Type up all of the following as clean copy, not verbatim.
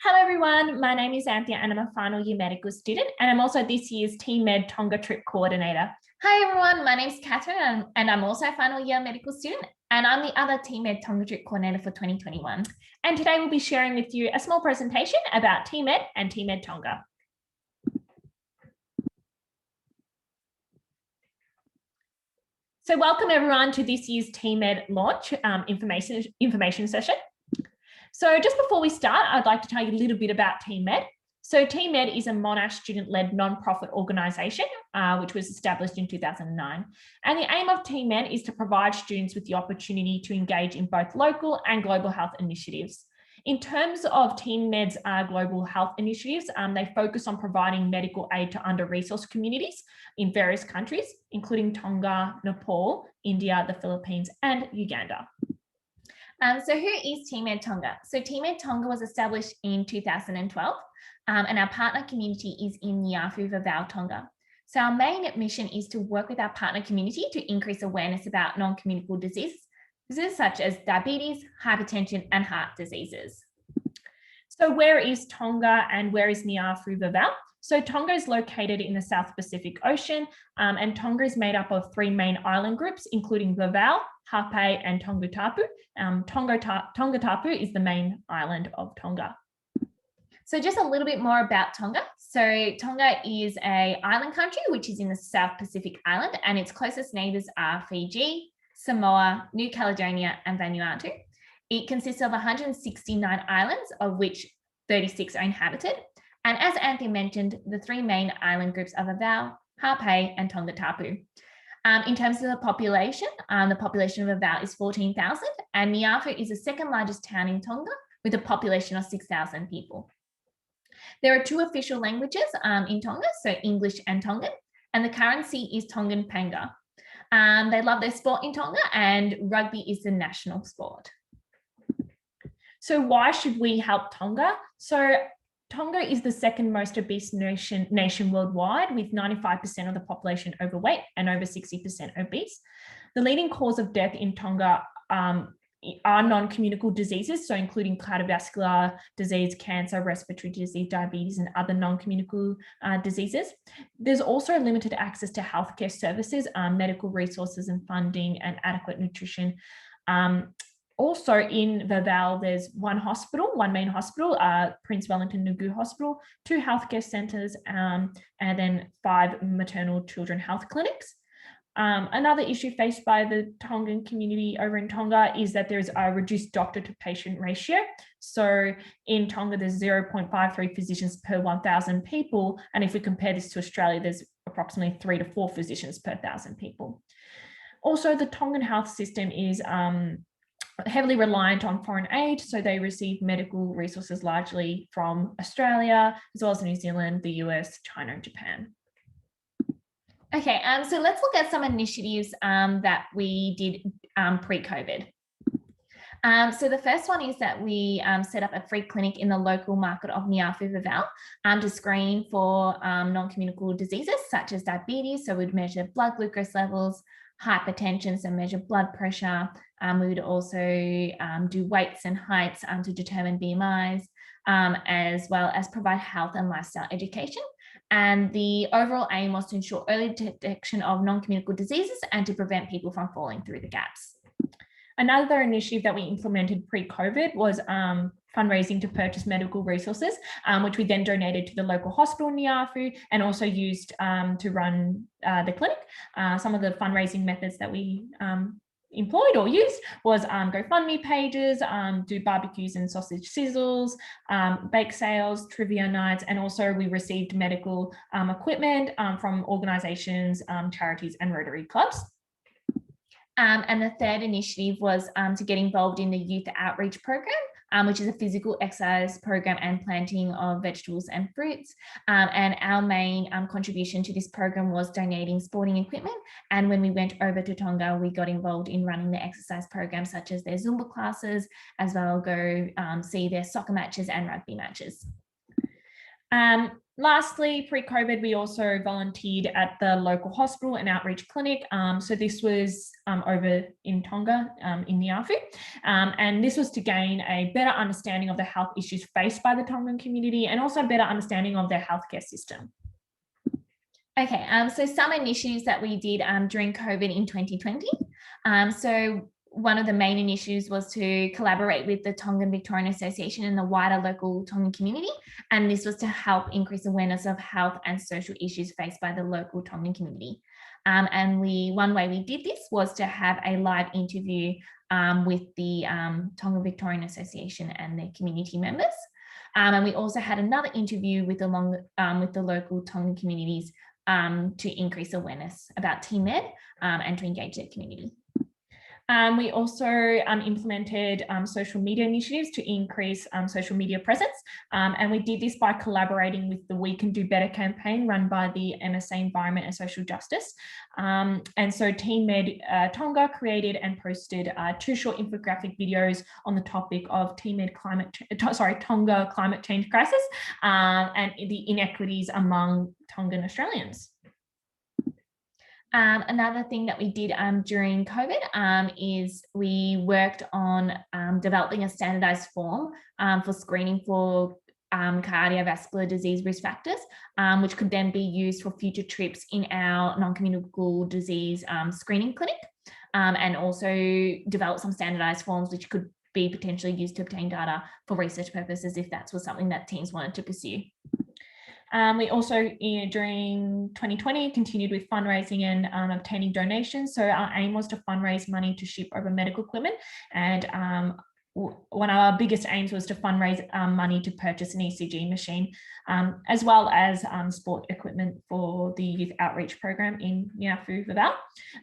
Hello everyone, my name is Anthea and I'm a final year medical student and I'm also this year's TeamMED Tonga trip coordinator. Hi everyone, my name is Catherine and I'm also a final year medical student and I'm the other TeamMED Tonga trip coordinator for 2021. And today we'll be sharing with you a small presentation about TeamMED and TeamMED Tonga. So welcome everyone to this year's TeamMED launch information session. So just before we start, I'd like to tell you a little bit about TeamMED. So TeamMED is a Monash student-led non-profit organisation, which was established in 2009. And the aim of TeamMED is to provide students with the opportunity to engage in both local and global health initiatives. In terms of TeamMED's global health initiatives, they focus on providing medical aid to under-resourced communities in various countries, including Tonga, Nepal, India, the Philippines, and Uganda. So who is TeamMED Tonga? So TeamMED Tonga was established in 2012 and our partner community is in Niafu, Vavau, Tonga. So our main mission is to work with our partner community to increase awareness about non-communicable diseases such as diabetes, hypertension, and heart diseases. So where is Tonga and where is Niafu, Vavau? So Tonga is located in the South Pacific Ocean and Tonga is made up of three main island groups, including Vavau, Hape, and Tongatapu. Tongatapu is the main island of Tonga. So just a little bit more about Tonga. So Tonga is an island country, which is in the South Pacific Island, and its closest neighbours are Fiji, Samoa, New Caledonia, and Vanuatu. It consists of 169 islands, of which 36 are inhabited. And as Anthea mentioned, the three main island groups are Vavau, Hape, and Tongatapu. In terms of the population of Vavau is 14,000, and Niafu is the second largest town in Tonga with a population of 6,000 people. There are two official languages in Tonga, so English and Tongan, and the currency is Tongan Panga. They love their sport in Tonga, and rugby is the national sport. So why should we help Tonga? So Tonga is the second most obese nation worldwide, with 95% of the population overweight and over 60% obese. The leading cause of death in Tonga are non-communicable diseases, so including cardiovascular disease, cancer, respiratory disease, diabetes, and other non-communicable diseases. There's also limited access to healthcare services, medical resources and funding, and adequate nutrition. Also in Vavau, there's one main hospital, Prince Wellington Nugu Hospital, 2 healthcare centres, and then 5 maternal children health clinics. Another issue faced by the Tongan community over in Tonga is that there's a reduced doctor to patient ratio. So in Tonga, there's 0.53 physicians per 1,000 people. And if we compare this to Australia, there's approximately 3 to 4 physicians per 1,000 people. Also, the Tongan health system is heavily reliant on foreign aid. So they receive medical resources largely from Australia, as well as New Zealand, the US, China, and Japan. Okay, so let's look at some initiatives that we did pre-COVID. So the first one is that we set up a free clinic in the local market of Niafu, Vavau to screen for non-communicable diseases such as diabetes. So we'd measure blood glucose levels, hypertension, so measure blood pressure. We would also do weights and heights to determine BMIs, as well as provide health and lifestyle education. And the overall aim was to ensure early detection of non-communicable diseases and to prevent people from falling through the gaps. Another initiative that we implemented pre-COVID was fundraising to purchase medical resources, which we then donated to the local hospital in Niafu and also used to run the clinic. Some of the fundraising methods that we employed or used was GoFundMe pages, do barbecues and sausage sizzles, bake sales, trivia nights, and also we received medical equipment from organisations, charities and Rotary clubs. And the third initiative was to get involved in the youth outreach program, which is a physical exercise program and planting of vegetables and fruits. And our main contribution to this program was donating sporting equipment. And when we went over to Tonga, we got involved in running the exercise programs such as their Zumba classes, as well go see their soccer matches and rugby matches. Lastly, pre-COVID, we also volunteered at the local hospital and outreach clinic. So this was over in Tonga, in Niafu. And this was to gain a better understanding of the health issues faced by the Tongan community and also a better understanding of their healthcare system. Okay, so some initiatives that we did during COVID in 2020. So one of the main initiatives was to collaborate with the Tongan Victorian Association and the wider local Tongan community. And this was to help increase awareness of health and social issues faced by the local Tongan community. And one way we did this was to have a live interview with the Tongan Victorian Association and their community members. And we also had another interview with the local Tongan communities to increase awareness about TeamMED and to engage their community. We also implemented social media initiatives to increase social media presence. And we did this by collaborating with the We Can Do Better campaign run by the MSA Environment and Social Justice. And so TeamMED Tonga created and posted 2 short infographic videos on the topic of Tonga climate change crisis and the inequities among Tongan Australians. Another thing that we did during COVID is we worked on developing a standardized form for screening for cardiovascular disease risk factors, which could then be used for future trips in our non-communicable disease screening clinic, and also develop some standardized forms which could be potentially used to obtain data for research purposes if that was something that teams wanted to pursue. We also, during 2020, continued with fundraising and obtaining donations. So our aim was to fundraise money to ship over medical equipment. And one of our biggest aims was to fundraise money to purchase an ECG machine, as well as sport equipment for the youth outreach program in Niafu Vavau.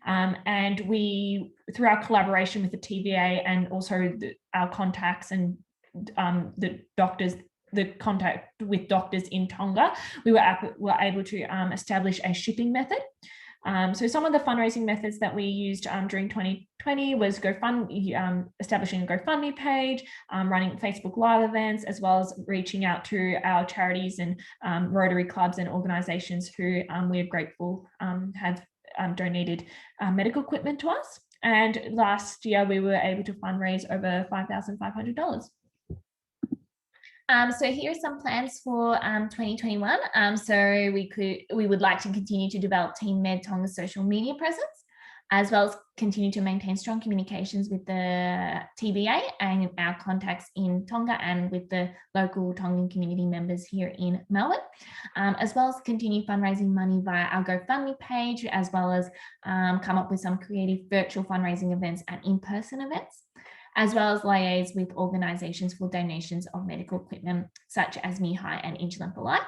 And we, through our collaboration with the TVA and also our contacts and the contact with doctors in Tonga, we were able to establish a shipping method. So some of the fundraising methods that we used during 2020 was establishing a GoFundMe page, running Facebook Live events, as well as reaching out to our charities and Rotary clubs and organisations who we are grateful have donated medical equipment to us. And last year we were able to fundraise over $5,500. So here are some plans for 2021. So we would like to continue to develop TeamMED Tonga's social media presence, as well as continue to maintain strong communications with the TVA and our contacts in Tonga and with the local Tongan community members here in Melbourne, as well as continue fundraising money via our GoFundMe page, as well as come up with some creative virtual fundraising events and in-person events, as well as liaise with organisations for donations of medical equipment such as MiHi and Insulin for Life,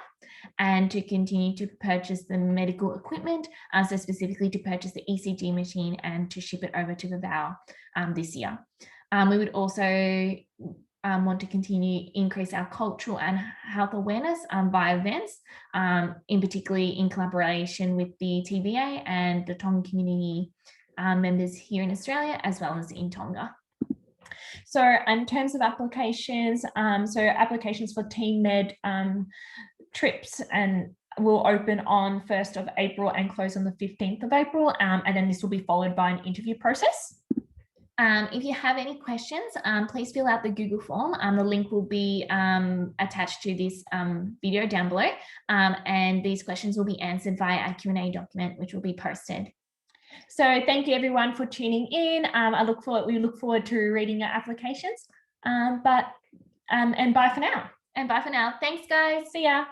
and to continue to purchase the medical equipment, so specifically to purchase the ECG machine and to ship it over to Vavau this year. We would also want to continue increase our cultural and health awareness via events, in particularly in collaboration with the TVA and the Tongan community members here in Australia, as well as in Tonga. So in terms of applications, so applications for TeamMED trips will open on 1st of April and close on the 15th of April. And then this will be followed by an interview process. If you have any questions, please fill out the Google form. The link will be attached to this video down below. And these questions will be answered via a Q&A document, which will be posted. So thank you everyone for tuning in. We look forward to reading your applications. And bye for now. And bye for now. Thanks, guys. See ya.